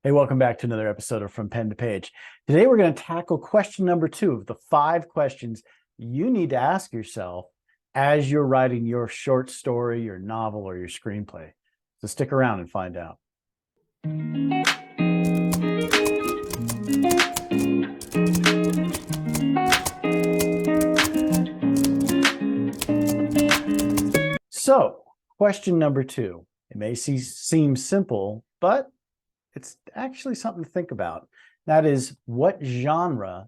Hey, welcome back to another episode of From Pen to Page. Today, we're going to tackle question number 2 of the 5 questions you need to ask yourself as you're writing your short story, your novel, or your screenplay. So stick around and find out. So, question number 2. It may seem simple, but it's actually something to think about. That is, what genre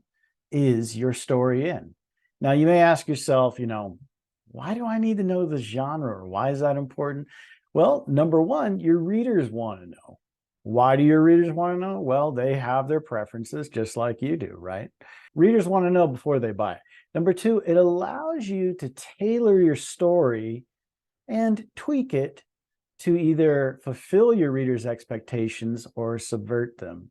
is your story in? Now, you may ask yourself, why do I need to know the genre, or why is that important? Well, number one, your readers want to know. Why do your readers want to know? Well, they have their preferences just like you do, right? Readers want to know before they buy it. Number two, it allows you to tailor your story and tweak it to either fulfill your readers' expectations or subvert them.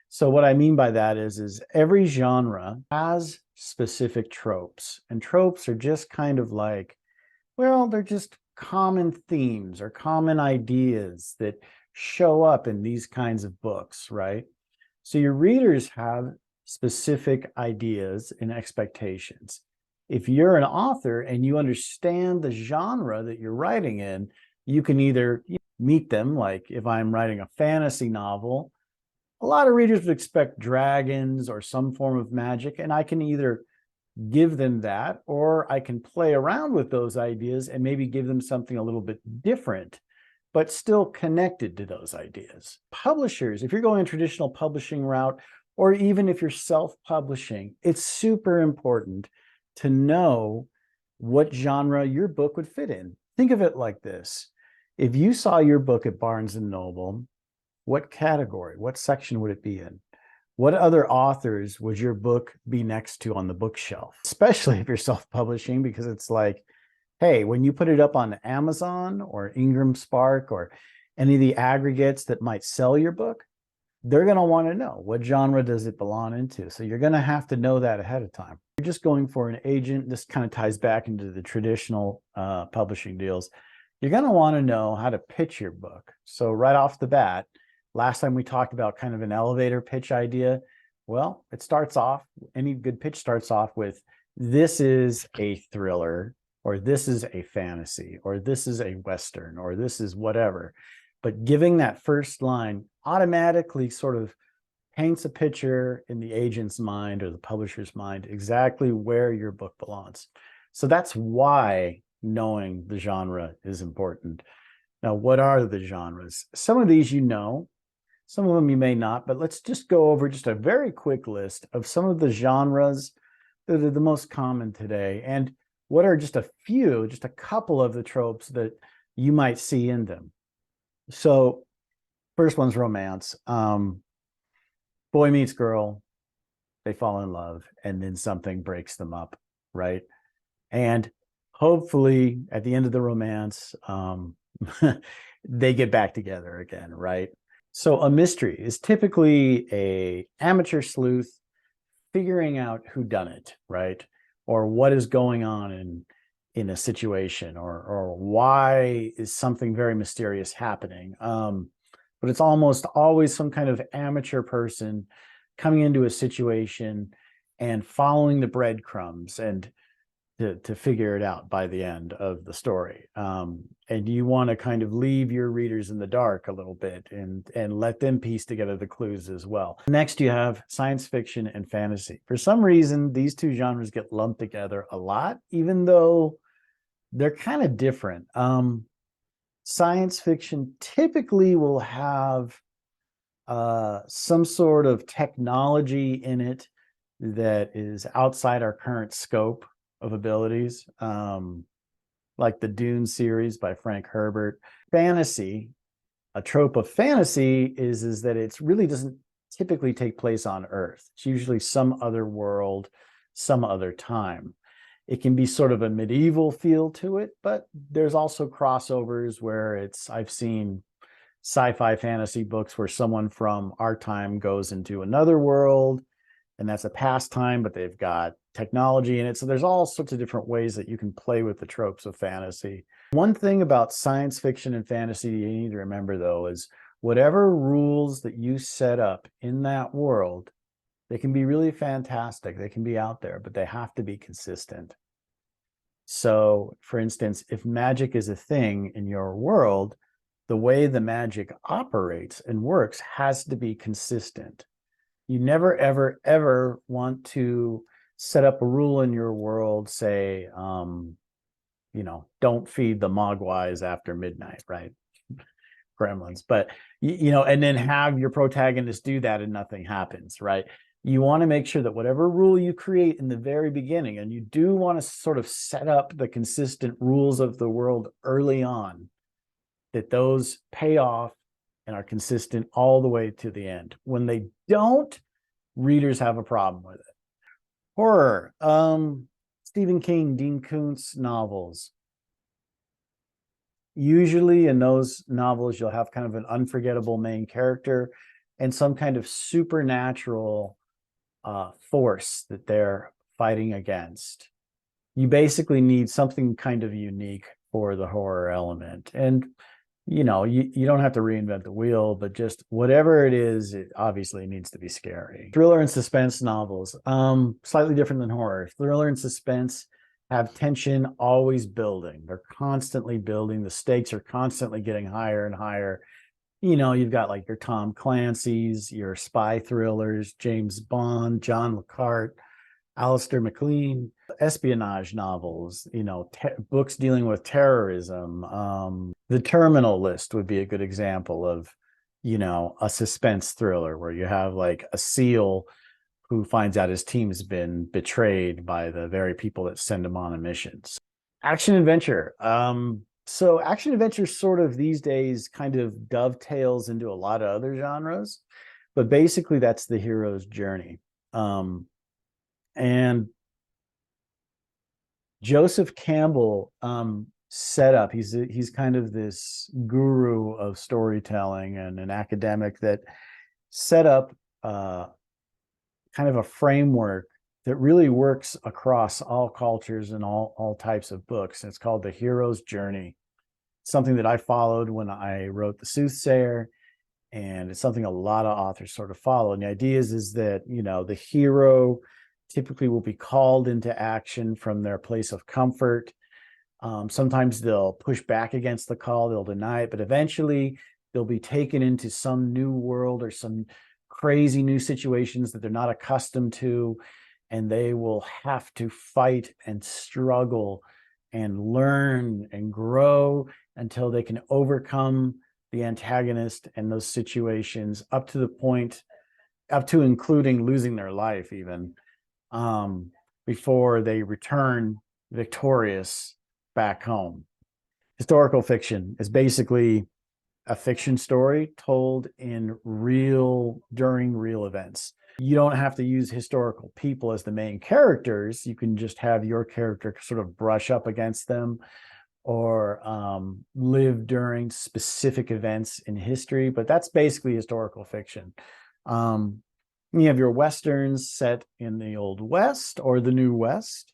So what I mean by that is every genre has specific tropes, and tropes are just kind of like, well, they're just common themes or common ideas that show up in these kinds of books, right? So your readers have specific ideas and expectations. If you're an author and you understand the genre that you're writing in, you can either meet them, like if I'm writing a fantasy novel, a lot of readers would expect dragons or some form of magic, and I can either give them that, or I can play around with those ideas and maybe give them something a little bit different, but still connected to those ideas. Publishers, if you're going a traditional publishing route, or even if you're self-publishing, it's super important to know what genre your book would fit in. Think of it like this. If you saw your book at Barnes & Noble, what category, what section would it be in? What other authors would your book be next to on the bookshelf? Especially if you're self-publishing, because it's like, hey, when you put it up on Amazon or Ingram Spark or any of the aggregates that might sell your book, they're going to want to know what genre does it belong into. So you're going to have to know that ahead of time. You're just going for an agent. This kind of ties back into the traditional publishing deals. You're going to want to know how to pitch your book. So right off the bat, last time we talked about kind of an elevator pitch idea. Well, it starts off, any good pitch starts off with, this is a thriller, or this is a fantasy, or this is a Western, or this is whatever. But giving that first line automatically sort of paints a picture in the agent's mind or the publisher's mind exactly where your book belongs. So that's why knowing the genre is important. Now, what are the genres? Some of these you know, some of them you may not, but let's just go over just a very quick list of some of the genres that are the most common today, and what are just a couple of the tropes that you might see in them. So first one's romance. Boy meets girl, they fall in love, and then something breaks them up, right? And hopefully at the end of the romance, they get back together again, right? So a mystery is typically an amateur sleuth figuring out who done it, right? Or what is going on in a situation, or why is something very mysterious happening. But it's almost always some kind of amateur person coming into a situation and following the breadcrumbs and to figure it out by the end of the story. And you want to kind of leave your readers in the dark a little bit and let them piece together the clues as well. Next, you have science fiction and fantasy. For some reason, these two genres get lumped together a lot, even though they're kind of different. Science fiction typically will have some sort of technology in it that is outside our current scope of abilities, like the Dune series by Frank Herbert. Fantasy, a trope of fantasy is that it really doesn't typically take place on Earth. It's usually some other world, some other time. It can be sort of a medieval feel to it, but there's also crossovers where I've seen sci-fi fantasy books where someone from our time goes into another world, and that's a pastime, but they've got technology in it. So there's all sorts of different ways that you can play with the tropes of fantasy. One thing about science fiction and fantasy you need to remember, though, is whatever rules that you set up in that world, they can be really fantastic. They can be out there, but they have to be consistent. So, for instance, if magic is a thing in your world, the way the magic operates and works has to be consistent. You never, ever, ever want to set up a rule in your world, say, don't feed the mogwais after midnight, right? Gremlins, but and then have your protagonist do that and nothing happens, right? You want to make sure that whatever rule you create in the very beginning, and you do want to sort of set up the consistent rules of the world early on, that those pay off and are consistent all the way to the end. When they don't, readers have a problem with it. Horror, Stephen King, Dean Koontz novels. Usually in those novels, you'll have kind of an unforgettable main character and some kind of supernatural force that they're fighting against. You basically need something kind of unique for the horror element. And, you don't have to reinvent the wheel, but just whatever it is, it obviously needs to be scary. Thriller and suspense novels, slightly different than horror. Thriller and suspense have tension always building. They're constantly building. The stakes are constantly getting higher and higher. You've got like your Tom Clancy's, your spy thrillers, James Bond, John le Carré, Alistair MacLean, espionage novels, books dealing with terrorism. The Terminal List would be a good example of, a suspense thriller where you have like a SEAL who finds out his team has been betrayed by the very people that send him on a mission. Action adventure. So action adventure sort of these days kind of dovetails into a lot of other genres, but basically that's the hero's journey. And Joseph Campbell set up, he's kind of this guru of storytelling and an academic that set up kind of a framework that really works across all cultures and all types of books. It's called The Hero's Journey. It's something that I followed when I wrote The Soothsayer, and it's something a lot of authors sort of follow. And the idea is that, the hero typically will be called into action from their place of comfort. Sometimes they'll push back against the call, they'll deny it, but eventually they'll be taken into some new world or some crazy new situations that they're not accustomed to, and they will have to fight and struggle and learn and grow until they can overcome the antagonist and those situations up to including losing their life even, before they return victorious back home. Historical fiction is basically a fiction story told during real events. You don't have to use historical people as the main characters. You can just have your character sort of brush up against them or live during specific events in history, but that's basically historical fiction. You have your Westerns set in the Old West or the New West.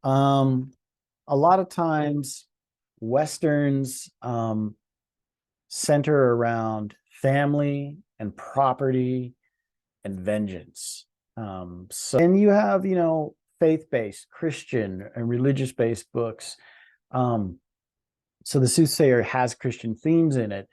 A lot of times Westerns center around family and property and vengeance. And you have, faith-based, Christian and religious-based books. So The Soothsayer has Christian themes in it.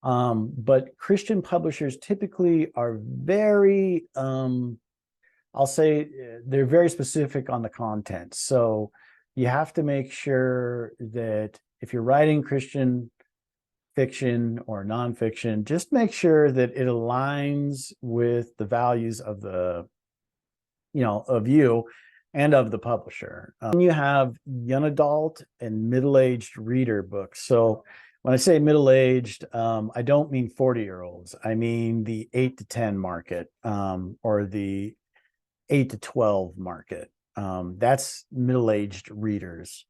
But Christian publishers typically are very, I'll say they're very specific on the content. So you have to make sure that if you're writing Christian fiction or nonfiction, just make sure that it aligns with the values of of you and of the publisher. You have young adult and middle-aged reader books. So when I say middle-aged, I don't mean 40-year-olds. I mean the 8 to 10 market, or the 8 to 12 market. That's middle-aged readers.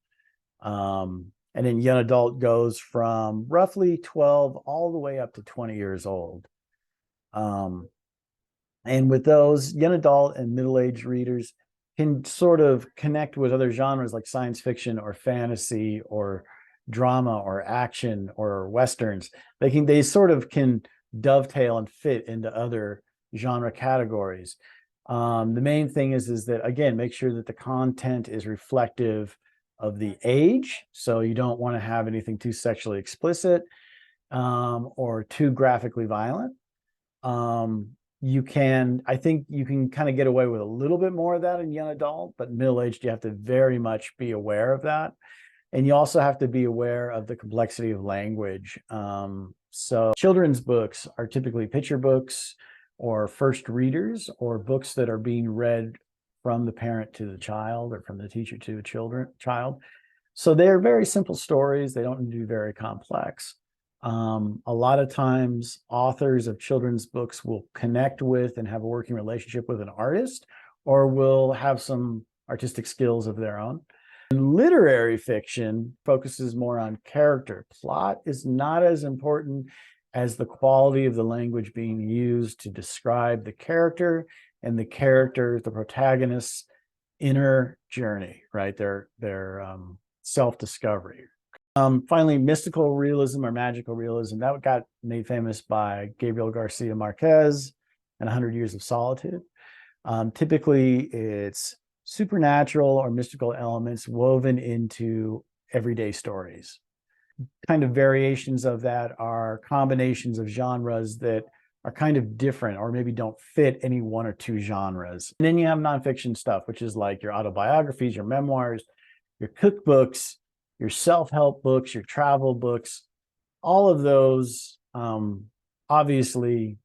And then young adult goes from roughly 12 all the way up to 20 years old. And with those, young adult and middle-aged readers can sort of connect with other genres like science fiction or fantasy or drama or action or Westerns. They sort of can dovetail and fit into other genre categories. The main thing is that, again, make sure that the content is reflective of the age. So you don't want to have anything too sexually explicit or too graphically violent. I think you can kind of get away with a little bit more of that in young adult, but middle-aged, you have to very much be aware of that. And you also have to be aware of the complexity of language. So children's books are typically picture books or first readers, or books that are being read from the parent to the child or from the teacher to the child. So they're very simple stories. They don't need to be very complex. A lot of times authors of children's books will connect with and have a working relationship with an artist, or will have some artistic skills of their own. And literary fiction focuses more on character. Plot is not as important as the quality of the language being used to describe the character and the protagonist's inner journey, right? Their self-discovery. Finally, mystical realism or magical realism, that got made famous by Gabriel Garcia Marquez and 100 Years of Solitude. Typically, it's supernatural or mystical elements woven into everyday stories. Kind of variations of that are combinations of genres that are kind of different or maybe don't fit any one or two genres. And then you have nonfiction stuff, which is like your autobiographies, your memoirs, your cookbooks, your self-help books, your travel books. All of those obviously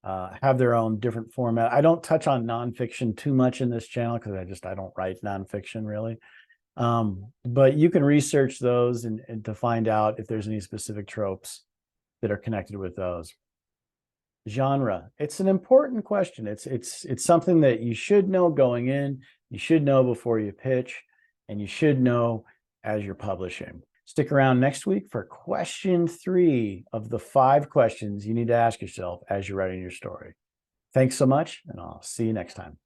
have their own different format. I don't touch on nonfiction too much in this channel because I don't write nonfiction really. But you can research those and to find out if there's any specific tropes that are connected with those. Genre. It's an important question. It's something that you should know going in, you should know before you pitch, and you should know as you're publishing. Stick around next week for question 3 of the 5 questions you need to ask yourself as you're writing your story. Thanks so much, and I'll see you next time.